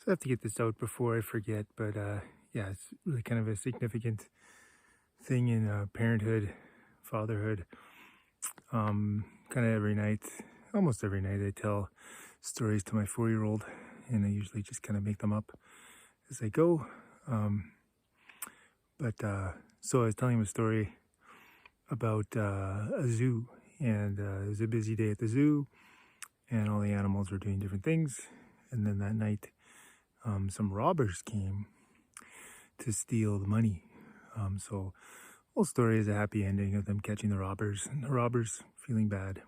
So I have to get this out before I forget, but yeah, it's really kind of a significant thing in parenthood, fatherhood. Kind of every night, almost every night, I tell stories to my 4-year-old, and I usually just kind of make them up as I go. Um, so I was telling him a story about a zoo, and it was a busy day at the zoo, and all the animals were doing different things. And then that night, some robbers came to steal the money. So whole story is a happy ending of them catching the robbers and the robbers feeling bad.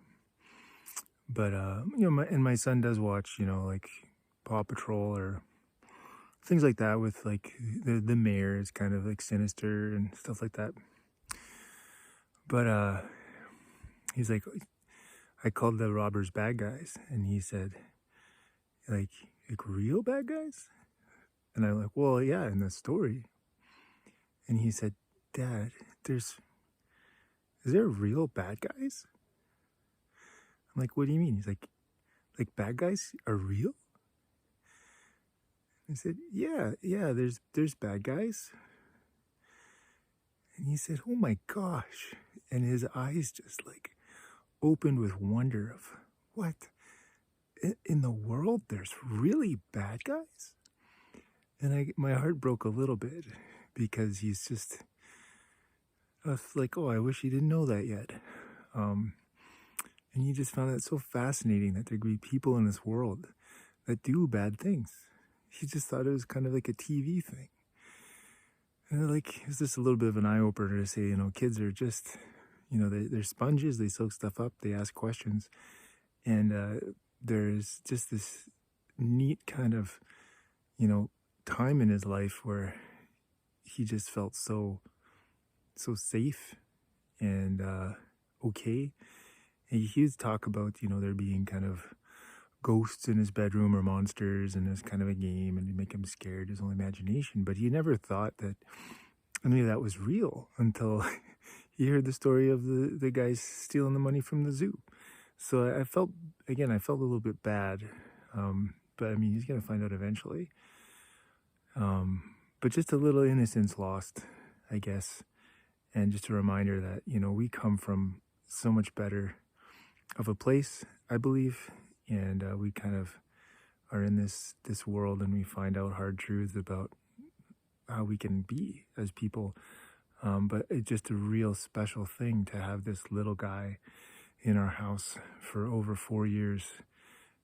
But my son does watch, like Paw Patrol or things like that with like the mayor is kind of like sinister and stuff like that. But he's like, I called the robbers bad guys, and he said, like real bad guys? And I'm like, well, yeah, in the story. And he said, Dad, is there real bad guys? I'm like, what do you mean? He's like bad guys are real? I said, yeah, there's bad guys. And he said, oh my gosh. And his eyes just like opened with wonder of what? In the world, there's really bad guys? And my heart broke a little bit because I was like, oh, I wish he didn't know that yet. And he just found it so fascinating that there could be people in this world that do bad things. He just thought it was kind of like a TV thing. And like, it's just a little bit of an eye-opener to say, kids are just, they're sponges, they soak stuff up, they ask questions. And there's just this neat kind of, time in his life where he just felt so safe and okay. And he would talk about, there being kind of ghosts in his bedroom or monsters, and it's kind of a game and to make him scared, his own imagination. But he never thought that any of that was real until he heard the story of the guys stealing the money from the zoo. So I felt a little bit bad. But I mean, he's going to find out eventually. But just a little innocence lost, I guess. And just a reminder that, we come from so much better of a place, I believe. And we kind of are in this world, and we find out hard truths about how we can be as people. But it's just a real special thing to have this little guy in our house for over 4 years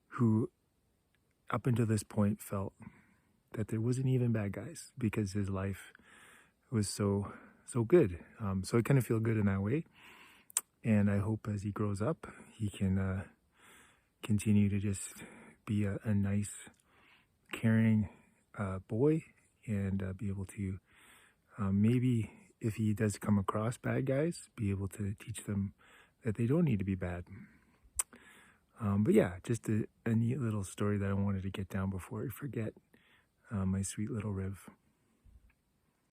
who up until this point felt that there wasn't even bad guys because his life was so good. So I kind of feel good in that way. And I hope as he grows up, he can continue to just be a nice, caring boy, and be able to maybe, if he does come across bad guys, be able to teach them that they don't need to be bad. But yeah, just a neat little story that I wanted to get down before I forget, my sweet little Riv.